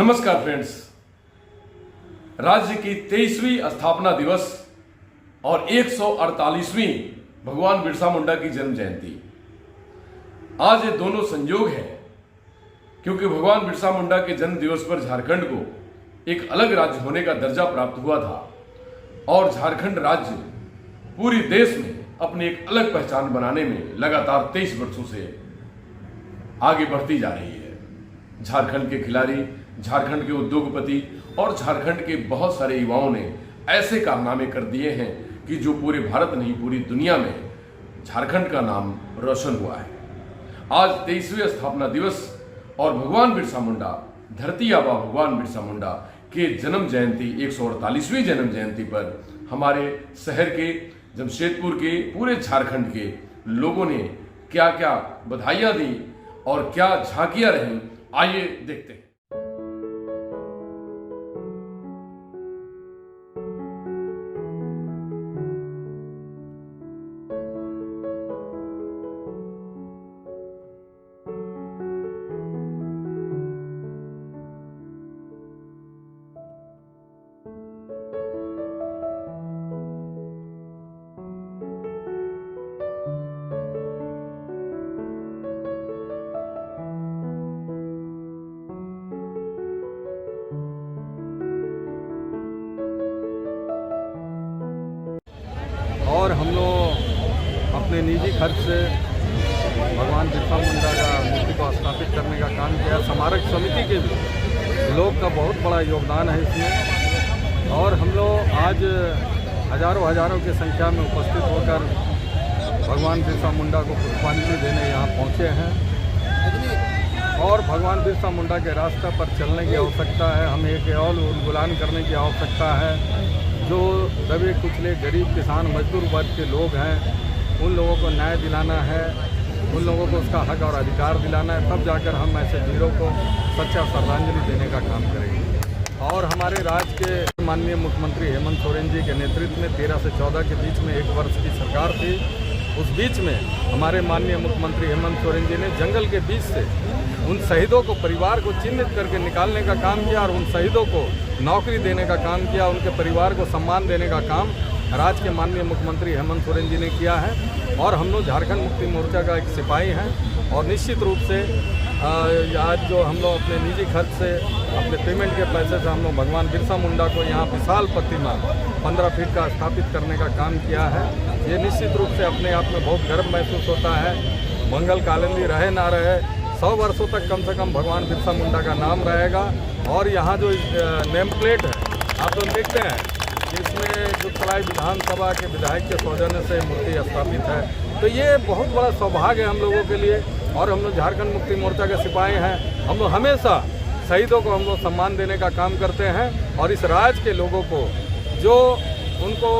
नमस्कार फ्रेंड्स। राज्य की 23वीं स्थापना दिवस और 148वीं भगवान बिरसा मुंडा की जन्म जयंती, आज ये दोनों संयोग है क्योंकि भगवान बिरसा मुंडा के जन्म दिवस पर झारखंड को एक अलग राज्य होने का दर्जा प्राप्त हुआ था और झारखंड राज्य पूरी देश में अपनी एक अलग पहचान बनाने में लगातार 23 वर्षों से आगे बढ़ती जा रही है। झारखंड के खिलाड़ी, झारखंड के उद्योगपति और झारखंड के बहुत सारे युवाओं ने ऐसे कारनामे कर दिए हैं कि जो पूरे भारत नहीं पूरी दुनिया में झारखंड का नाम रोशन हुआ है। आज 23वें स्थापना दिवस और भगवान बिरसा मुंडा, धरती आबा भगवान बिरसा मुंडा के जन्म जयंती 148वीं जन्म जयंती पर हमारे शहर के, जमशेदपुर के, पूरे झारखंड के लोगों ने क्या क्या बधाइयां दी और क्या झांकियां रहीं, आइए देखते हैं। और हम लोग अपने निजी खर्च से भगवान बिरसा मुंडा का मूर्ति को स्थापित करने का काम किया। स्मारक समिति के भी लोग का बहुत बड़ा योगदान है इसमें और हम लोग आज हजारों की संख्या में उपस्थित होकर भगवान बिरसा मुंडा को पुष्पांजलि देने यहाँ पहुँचे हैं। और भगवान बिरसा मुंडा के रास्ते पर चलने की आवश्यकता है, हमें एक और उन्मूलन करने की आवश्यकता है। जो दबे कुचले गरीब किसान मजदूर वर्ग के लोग हैं उन लोगों को न्याय दिलाना है, उन लोगों को उसका हक और अधिकार दिलाना है, तब जाकर हम ऐसे वीरों को सच्चा श्रद्धांजलि देने का काम करेंगे। और हमारे राज्य के माननीय मुख्यमंत्री हेमंत सोरेन जी के नेतृत्व में 13 से 14 के बीच में 1 वर्ष की सरकार थी। उस बीच में हमारे माननीय मुख्यमंत्री हेमंत सोरेन जी ने जंगल के बीच से उन शहीदों को, परिवार को चिन्हित करके निकालने का काम किया और उन शहीदों को नौकरी देने का काम किया, उनके परिवार को सम्मान देने का काम राज्य के माननीय मुख्यमंत्री हेमंत सोरेन जी ने किया है। और हम लोग झारखंड मुक्ति मोर्चा का एक सिपाही हैं और निश्चित रूप से आज जो हम लोग अपने निजी खर्च से, अपने पेमेंट के पैसे से हम लोग भगवान बिरसा मुंडा को यहाँ विशाल प्रतिमा 15 फीट का स्थापित करने का काम किया है। ये निश्चित रूप से अपने आप में बहुत गर्व महसूस होता है। मंगल कालिंदी रहे ना रहे, 100 वर्षों तक कम से कम भगवान बिरसा मुंडा का नाम रहेगा। और यहाँ जो नेम प्लेट है आप लोग देखते हैं कि इसमें जुगसलाई विधानसभा के विधायक के सौजन्य से मूर्ति स्थापित है, तो ये बहुत बड़ा सौभाग्य है हम लोगों के लिए। और हम लोग झारखंड मुक्ति मोर्चा के सिपाही हैं, हम लोग हमेशा शहीदों को हम लोग सम्मान देने का काम करते हैं और इस राज्य के लोगों को जो उनको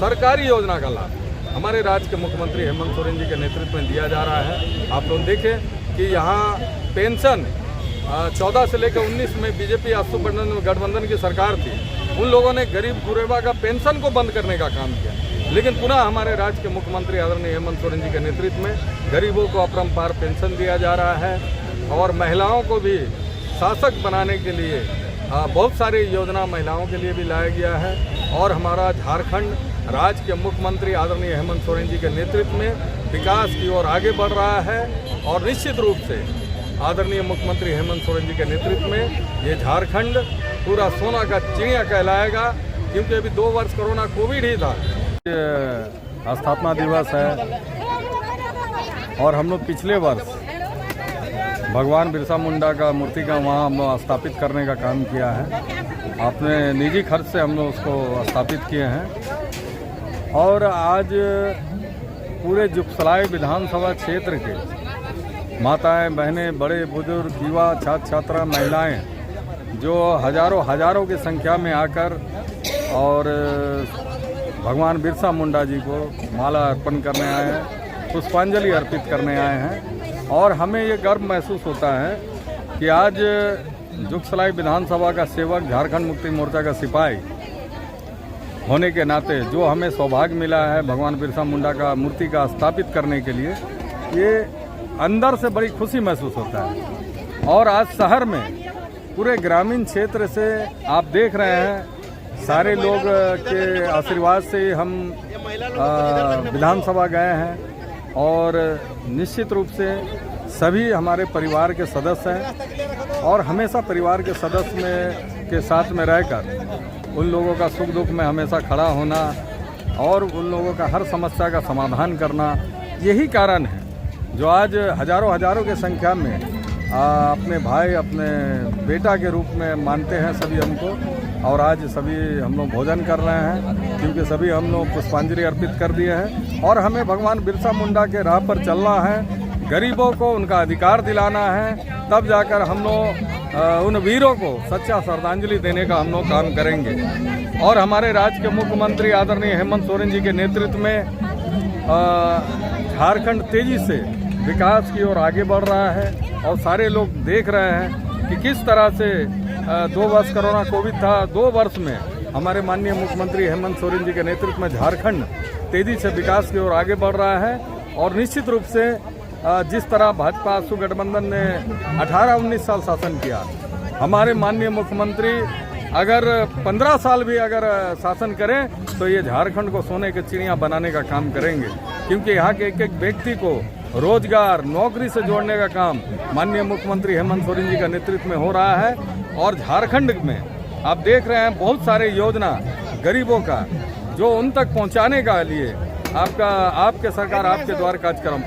सरकारी योजना का लाभ हमारे राज्य के मुख्यमंत्री हेमंत सोरेन जी के नेतृत्व में दिया जा रहा है। आप लोग देखें कि यहाँ पेंशन 14 से लेकर 19 में बीजेपी आसू गठबंधन की सरकार थी, उन लोगों ने गरीब गुरेबा का पेंशन को बंद करने का काम किया, लेकिन पुनः हमारे राज्य के मुख्यमंत्री आदरणीय हेमंत सोरेन जी के नेतृत्व में गरीबों को अपरंपार पेंशन दिया जा रहा है। और महिलाओं को भी शासक बनाने के लिए बहुत सारी योजना महिलाओं के लिए भी लाया गया है। और हमारा झारखंड राज्य के मुख्यमंत्री आदरणीय हेमंत सोरेन जी के नेतृत्व में विकास की ओर आगे बढ़ रहा है। और निश्चित रूप से आदरणीय मुख्यमंत्री हेमंत सोरेन जी के नेतृत्व में ये झारखंड पूरा सोना का चिड़िया कहलाएगा, क्योंकि अभी 2 वर्ष कोरोना कोविड ही था। स्थापना दिवस है और हम लोग पिछले वर्ष भगवान बिरसा मुंडा का मूर्ति का वहाँ हम लोग स्थापित करने का काम किया है। अपने निजी खर्च से हम लोग उसको स्थापित किए हैं। और आज पूरे जुगसलाई विधानसभा क्षेत्र के माताएं, बहनें, बड़े बुजुर्ग, युवा, छात्र छात्रा, महिलाएं जो हजारों की संख्या में आकर और भगवान बिरसा मुंडा जी को माला अर्पण करने आए हैं, पुष्पांजलि अर्पित करने आए हैं। और हमें ये गर्व महसूस होता है कि आज जुगसलाई विधानसभा का सेवक, झारखंड मुक्ति मोर्चा का सिपाही होने के नाते जो हमें सौभाग्य मिला है भगवान बिरसा मुंडा का मूर्ति का स्थापित करने के लिए, ये अंदर से बड़ी खुशी महसूस होता है। और आज शहर में पूरे ग्रामीण क्षेत्र से आप देख रहे हैं सारे लोग के आशीर्वाद से हम विधानसभा गए हैं और निश्चित रूप से सभी हमारे परिवार के सदस्य हैं और हमेशा परिवार के सदस्य के साथ में रहकर उन लोगों का सुख दुख में हमेशा खड़ा होना और उन लोगों का हर समस्या का समाधान करना, यही कारण है जो आज हजारों की संख्या में अपने भाई अपने बेटा के रूप में मानते हैं सभी हमको। और आज सभी हम लोग भोजन कर रहे हैं क्योंकि सभी हम लोग पुष्पांजलि अर्पित कर दिए हैं और हमें भगवान बिरसा मुंडा के राह पर चलना है, गरीबों को उनका अधिकार दिलाना है, तब जाकर हम लोग उन वीरों को सच्चा श्रद्धांजलि देने का हम लोग काम करेंगे। और हमारे राज्य के मुख्यमंत्री आदरणीय हेमंत सोरेन जी के नेतृत्व में झारखंड तेजी से विकास की ओर आगे बढ़ रहा है और सारे लोग देख रहे हैं कि किस तरह से 2 वर्ष कोरोना कोविड था, 2 वर्ष में हमारे माननीय मुख्यमंत्री हेमंत सोरेन जी के नेतृत्व में झारखंड तेजी से विकास की ओर आगे बढ़ रहा है। और निश्चित रूप से जिस तरह भाजपा आसू गठबंधन ने 18-19 साल शासन किया, हमारे माननीय मुख्यमंत्री अगर 15 साल भी अगर शासन करें तो ये झारखंड को सोने की चिड़िया बनाने का काम करेंगे, क्योंकि यहाँ के एक व्यक्ति को रोजगार नौकरी से जोड़ने का काम माननीय मुख्यमंत्री हेमंत सोरेन जी का नेतृत्व में हो रहा है। और झारखंड में आप देख रहे हैं बहुत सारे योजना गरीबों का जो उन तक पहुंचाने का लिए आपके सरकार आपके द्वार कार्यक्रम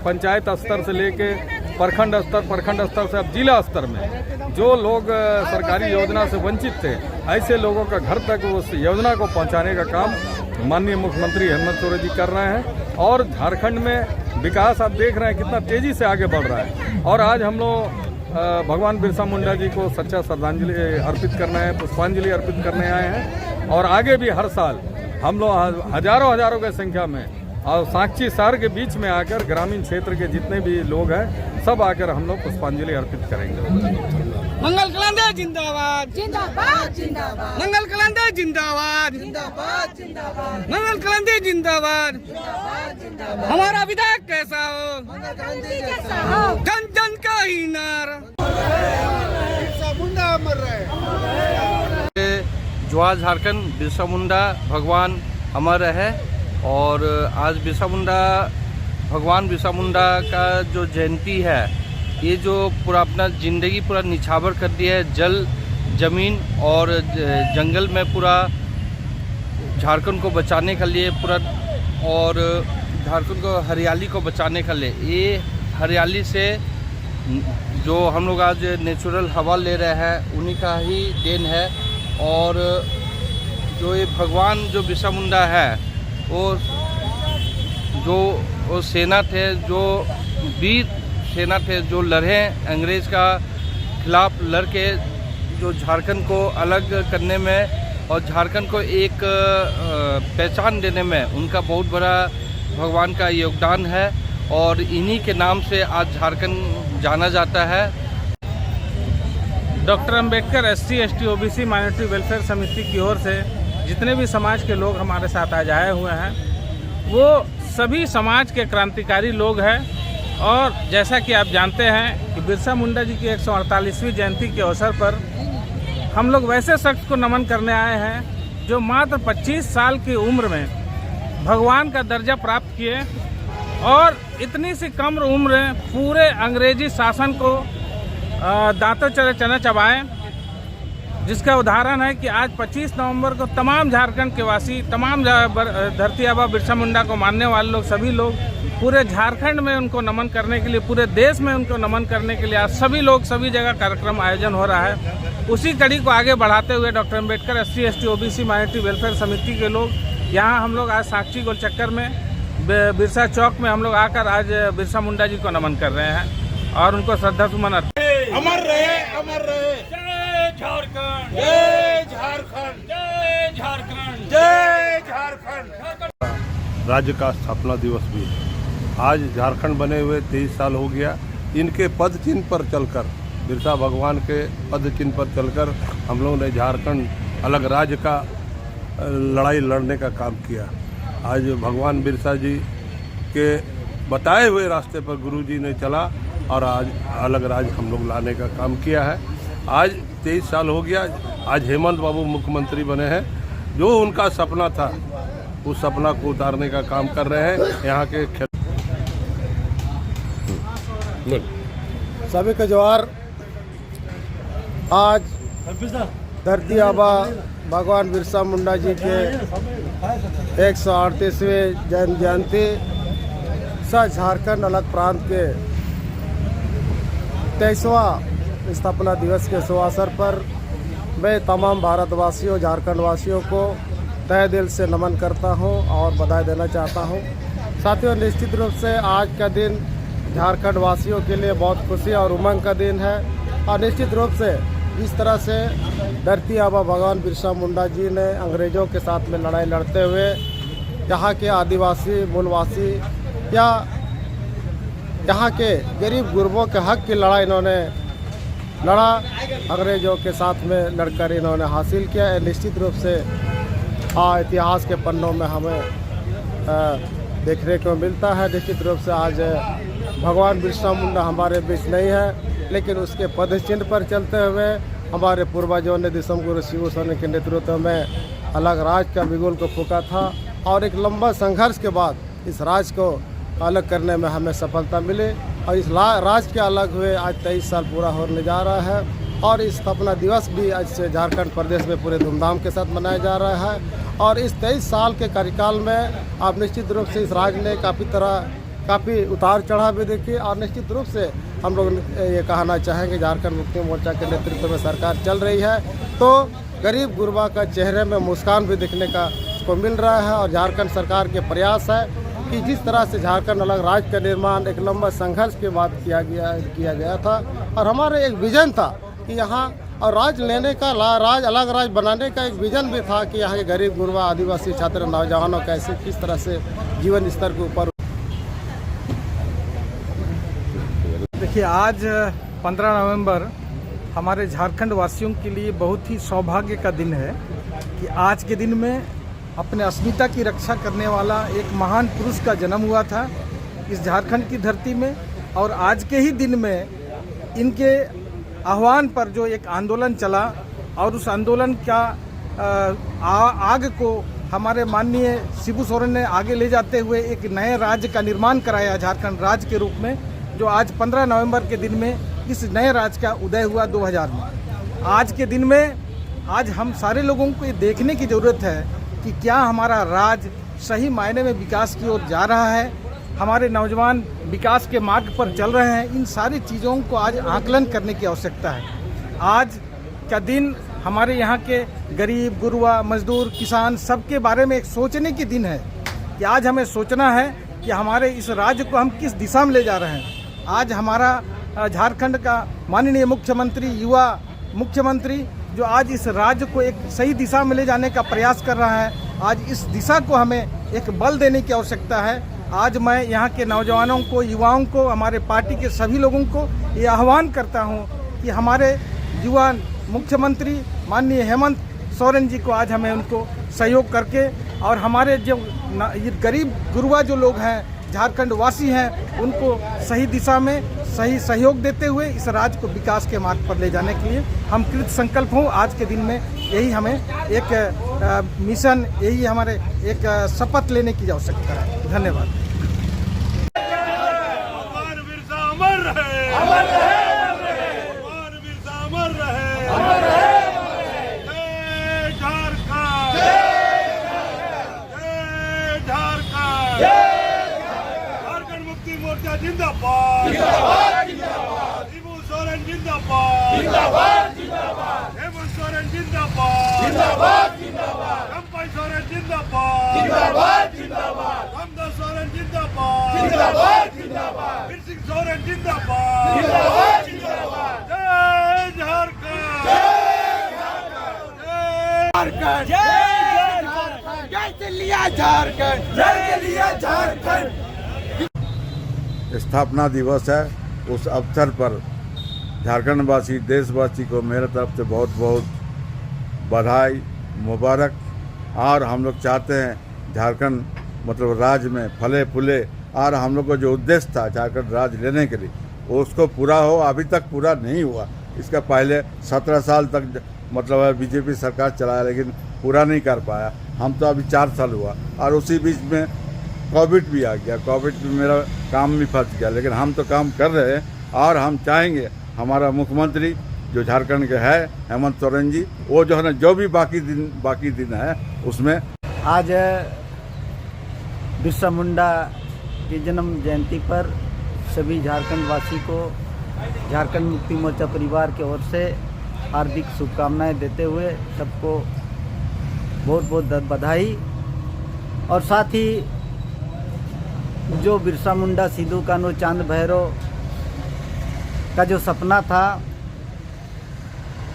पंचायत स्तर से लेके प्रखंड स्तर से अब जिला स्तर में जो लोग सरकारी योजना से वंचित थे, ऐसे लोगों का घर तक उस योजना को पहुंचाने का काम माननीय मुख्यमंत्री हेमंत सोरेन जी कर रहे हैं। और झारखंड में विकास आप देख रहे हैं कितना तेजी से आगे बढ़ रहा है। और आज हम लोग भगवान बिरसा मुंडा जी को सच्चा श्रद्धांजलि अर्पित करना है, पुष्पांजलि अर्पित करने आए हैं। और आगे भी हर साल हम लोग हजारों की संख्या में और साक्षी शहर के बीच में आकर ग्रामीण क्षेत्र के जितने भी लोग हैं सब आकर हम लोग पुष्पांजलि अर्पित करेंगे। मंगल कलंदे जिंदाबाद जिंदाबाद जिंदाबाद, मंगल कलंदे जिंदाबाद जिंदाबाद जिंदाबाद, मंगल कलंदे जिंदाबाद जिंदाबाद जिंदाबाद। हमारा विधायक कैसा हो, मंगल कलंदे कैसा हो, जन जन का ही नारा बिरसा मुंडा अमर रहे। जो आज झारखंड बिरसा मुंडा भगवान अमर है और आज भगवान बिरसा मुंडा का जो जयंती है, ये जो पूरा अपना ज़िंदगी पूरा निछावर कर दिया है, जल ज़मीन और जंगल में पूरा झारखंड को बचाने के लिए पूरा, और झारखंड को हरियाली को बचाने के लिए, ये हरियाली से जो हम लोग आज नेचुरल हवा ले रहे हैं उन्हीं का ही देन है। और जो ये भगवान जो बिरसा मुंडा है वो सेना थे, जो वीर सेना थे, जो लड़े अंग्रेज़ का खिलाफ लड़ के जो झारखंड को अलग करने में और झारखंड को एक पहचान देने में उनका बहुत बड़ा भगवान का योगदान है। और इन्हीं के नाम से आज झारखंड जाना जाता है। Doctor Ambedkar SC ST OBC minority welfare समिति की ओर से जितने भी समाज के लोग हमारे साथ आज आए हुए हैं, वो सभी समाज के क्रांतिकारी लोग हैं। और जैसा कि आप जानते हैं कि बिरसा मुंडा जी की 148वीं जयंती के अवसर पर हम लोग वैसे शख्स को नमन करने आए हैं जो मात्र 25 साल की उम्र में भगवान का दर्जा प्राप्त किए और इतनी सी कम उम्र में पूरे अंग्रेजी शासन को दांतों चने चबाएं, जिसका उदाहरण है कि आज 25 नवंबर को तमाम झारखंड के वासी, तमाम धरती आबा बिरसा मुंडा को मानने वाले लोग, सभी लोग पूरे झारखंड में उनको नमन करने के लिए, पूरे देश में उनको नमन करने के लिए आज सभी लोग सभी जगह कार्यक्रम आयोजन हो रहा है। उसी कड़ी को आगे बढ़ाते हुए doctor Ambedkar SC ST OBC minority welfare समिति के लोग यहाँ हम लोग आज साक्षी गोल चक्कर में बिरसा चौक में हम लोग आकर आज बिरसा मुंडा जी को नमन कर रहे हैं और उनको श्रद्धा सुमन अमर रहे, अमर रहे। जय झारखंड, जय झारखंड, जय झारखंड, जय झारखंड। राज्य का स्थापना दिवस भी है। आज झारखंड बने हुए 23 साल हो गया। इनके पद चिन्ह पर चलकर, बिरसा भगवान के पद चिन्ह पर चलकर हम लोगों ने झारखंड अलग राज्य का लड़ाई लड़ने का काम किया। आज भगवान बिरसा जी के बताए हुए रास्ते पर गुरुजी ने चला और आज अलग राज्य हम लोग लाने का काम किया है। आज 23 साल हो गया। आज हेमंत बाबू मुख्यमंत्री बने हैं। जो उनका सपना था उस सपना को उतारने का काम कर रहे हैं यहाँ के सभी का जोहार। आज धरती आबा भगवान बिरसा मुंडा जी के 138वें जन्म जयंती सह झारखंड अलग प्रांत के 23वां स्थापना दिवस के शुभ अवसर पर मैं तमाम भारतवासियों झारखंड वासियों को तहे दिल से नमन करता हूं और बधाई देना चाहता हूं। साथियों, निश्चित रूप से आज का दिन झारखंड वासियों के लिए बहुत खुशी और उमंग का दिन है और निश्चित रूप से इस तरह से धरती आबा भगवान बिरसा मुंडा जी ने अंग्रेज़ों के साथ में लड़ाई लड़ते हुए यहाँ के आदिवासी मूलवासी या यहाँ के गरीब गुरबों के हक की लड़ाई इन्होंने लड़ा, अंग्रेज़ों के साथ में लड़कर इन्होंने हासिल किया। निश्चित रूप से इतिहास के पन्नों में हमें देखने को मिलता है। निश्चित रूप से आज भगवान बिरसा मुंडा हमारे बीच नहीं है, लेकिन उसके पद चिन्ह पर चलते हुए हमारे पूर्वजों ने दिसम गुरु शिबू सोरेन के नेतृत्व में अलग राज्य का बिगुल को फूका था और एक लंबा संघर्ष के बाद इस राज्य को अलग करने में हमें सफलता मिली और इस राज्य के अलग हुए आज 23 साल पूरा होने जा रहा है और इस स्थापना दिवस भी आज से झारखंड प्रदेश में पूरे धूमधाम के साथ मनाया जा रहा है। और इस 23 साल के कार्यकाल में आप निश्चित रूप से इस राज्य ने काफ़ी उतार चढ़ाव भी देखी और निश्चित रूप से हम लोग ये कहना चाहेंगे झारखंड मुक्ति मोर्चा के नेतृत्व में सरकार चल रही है तो गरीब गुरबा का चेहरे में मुस्कान भी देखने को मिल रहा है। और झारखंड सरकार के प्रयास है कि जिस तरह से झारखंड अलग राज्य का निर्माण एक लंबा संघर्ष के बाद किया गया था और हमारा एक विजन था कि यहाँ और राज्य लेने का अलग राज्य बनाने का एक विजन भी था कि यहाँ के गरीब गुरबा आदिवासी छात्र नौजवानों कैसे किस तरह से जीवन स्तर के ऊपर। देखिए, आज 15 नवंबर हमारे झारखंड वासियों के लिए बहुत ही सौभाग्य का दिन है कि आज के दिन में अपने अस्मिता की रक्षा करने वाला एक महान पुरुष का जन्म हुआ था इस झारखंड की धरती में। और आज के ही दिन में इनके आह्वान पर जो एक आंदोलन चला और उस आंदोलन का आग को हमारे माननीय शिबू सोरेन ने आगे ले जाते हुए एक नए राज्य का निर्माण कराया झारखंड राज्य के रूप में, जो आज 15 नवंबर के दिन में इस नए राज्य का उदय हुआ 2000 में। आज के दिन में आज हम सारे लोगों को ये देखने की ज़रूरत है कि क्या हमारा राज्य सही मायने में विकास की ओर जा रहा है, हमारे नौजवान विकास के मार्ग पर चल रहे हैं। इन सारी चीज़ों को आज आकलन करने की आवश्यकता है। आज का दिन हमारे यहाँ के गरीब गुरबा मजदूर किसान सबके बारे में एक सोचने की दिन है कि आज हमें सोचना है कि हमारे इस राज्य को हम किस दिशा में ले जा रहे हैं। आज हमारा झारखंड का माननीय मुख्यमंत्री युवा मुख्यमंत्री जो आज इस राज्य को एक सही दिशा में ले जाने का प्रयास कर रहा है, आज इस दिशा को हमें एक बल देने की आवश्यकता है। आज मैं यहाँ के नौजवानों को, युवाओं को, हमारे पार्टी के सभी लोगों को ये आह्वान करता हूँ कि हमारे युवा मुख्यमंत्री माननीय हेमंत सोरेन जी को आज हमें उनको सहयोग करके और हमारे जो गरीब गुरबा जो लोग हैं झारखंड वासी हैं उनको सही दिशा में सही सहयोग देते हुए इस राज्य को विकास के मार्ग पर ले जाने के लिए हम कृत संकल्प हों। आज के दिन में यही हमें एक मिशन, यही हमारे एक शपथ लेने की आवश्यकता है। धन्यवाद। भगवान बिरसा अमर रहे, अमर रहे, भगवान बिरसा अमर रहे, अमर रहे। जय झारखंड, जय झारखंड, झारखंड मुक्ति मोर्चा जिंदाबाद, शिबू सोरेन जिंदाबाद, हेमंत सोरेन जिंदाबाद, कंपाई सोरेन जिंदाबाद, रामदास सोरेन जिंदाबाद, वीर सिंह सोरेन जिंदाबाद, जय झारखंड, स्थापना दिवस है। उस अवसर पर झारखंडवासी देशवासी को मेरे तरफ से बहुत बहुत बधाई मुबारक। और हम लोग चाहते हैं झारखंड मतलब राज्य में फले फूले और हम लोग को जो उद्देश्य था झारखंड राज्य लेने के लिए वो उसको पूरा हो। अभी तक पूरा नहीं हुआ, इसका पहले 17 साल तक मतलब है बीजेपी सरकार चलाया, लेकिन पूरा नहीं कर पाया। हम तो अभी 4 साल हुआ और उसी बीच में कोविड भी आ गया। कोविड में मेरा काम भी फंस गया, लेकिन हम तो काम कर रहे हैं और हम चाहेंगे हमारा मुख्यमंत्री जो झारखंड के है हेमंत सोरेन जी, वो जो है ना जो भी बाकी दिन है उसमें। आज बिरसा मुंडा की जन्म जयंती पर सभी झारखंड वासी को झारखंड मुक्ति मोर्चा परिवार की ओर से हार्दिक शुभकामनाएं देते हुए सबको बहुत बहुत बधाई। और साथ ही जो बिरसा मुंडा, सिद्धू कान्हू, चांद भैरव का जो सपना था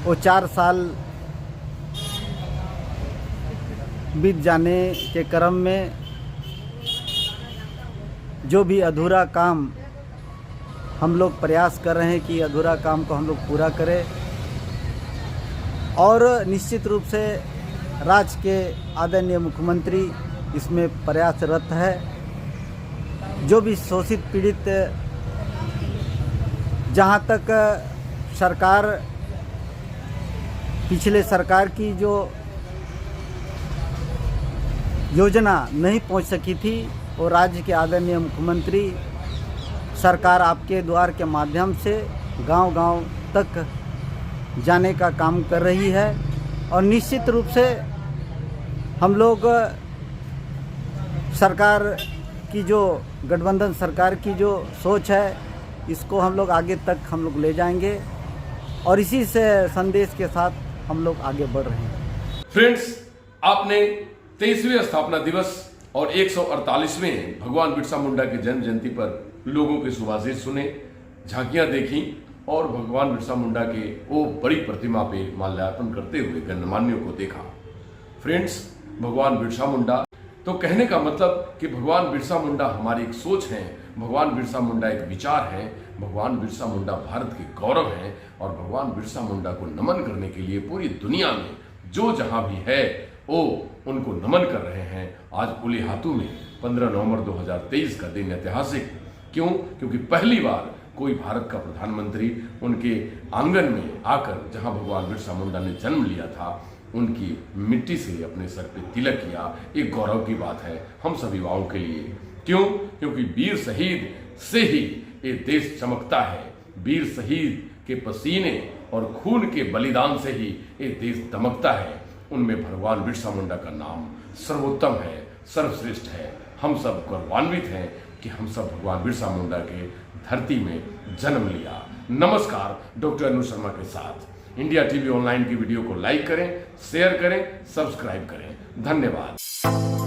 वो 4 साल बीत जाने के क्रम में जो भी अधूरा काम हम लोग प्रयास कर रहे हैं कि अधूरा काम को हम लोग पूरा करें, और निश्चित रूप से राज्य के आदरणीय मुख्यमंत्री इसमें प्रयासरत है। जो भी शोषित पीड़ित, जहाँ तक सरकार पिछले सरकार की जो योजना नहीं पहुँच सकी थी, और राज्य के आदरणीय मुख्यमंत्री सरकार आपके द्वार के माध्यम से गांव-गांव तक जाने का काम कर रही है। और निश्चित रूप से हम लोग सरकार की जो गठबंधन सरकार की जो सोच है, इसको हम लोग आगे तक हम लोग ले जाएंगे, और इसी से संदेश के साथ हम लोग आगे बढ़ रहे हैं। फ्रेंड्स, आपने 23वें स्थापना दिवस और 148वें भगवान बिरसा मुंडा की जन्म जयंती पर लोगों के सुभाषित सुने, झांकियां देखी और भगवान बिरसा मुंडा के वो बड़ी प्रतिमा पे माल्यार्पण करते हुए गणमान्यों को देखा। फ्रेंड्स, भगवान बिरसा मुंडा तो कहने का मतलब कि भगवान बिरसा मुंडा हमारी एक सोच है, भगवान बिरसा मुंडा एक विचार है, भगवान बिरसा मुंडा भारत के गौरव है, और भगवान बिरसा मुंडा को नमन करने के लिए पूरी दुनिया में जो जहां भी है वो उनको नमन कर रहे हैं। आज उलिहातू में 15 नवंबर 2023 का दिन ऐतिहासिक क्यों? क्योंकि पहली बार कोई भारत का प्रधानमंत्री उनके आंगन में आकर, जहां भगवान बिरसा मुंडा ने जन्म लिया था, उनकी मिट्टी से अपने सर पे तिलक किया। एक गौरव की बात है हम सभी युवाओं के लिए। क्यों? क्योंकि वीर शहीद से ही ये देश चमकता है। वीर शहीद के पसीने और खून के बलिदान से ही ये देश दमकता है। उनमें भगवान बिरसा मुंडा का नाम सर्वोत्तम है, सर्वश्रेष्ठ है। हम सब गौरवान्वित हैं कि हम सब भगवान बिरसा मुंडा के धरती में जन्म लिया। नमस्कार, डॉक्टर अनु शर्मा के साथ इंडिया टीवी ऑनलाइन की वीडियो को लाइक करें, शेयर करें, सब्सक्राइब करें। धन्यवाद।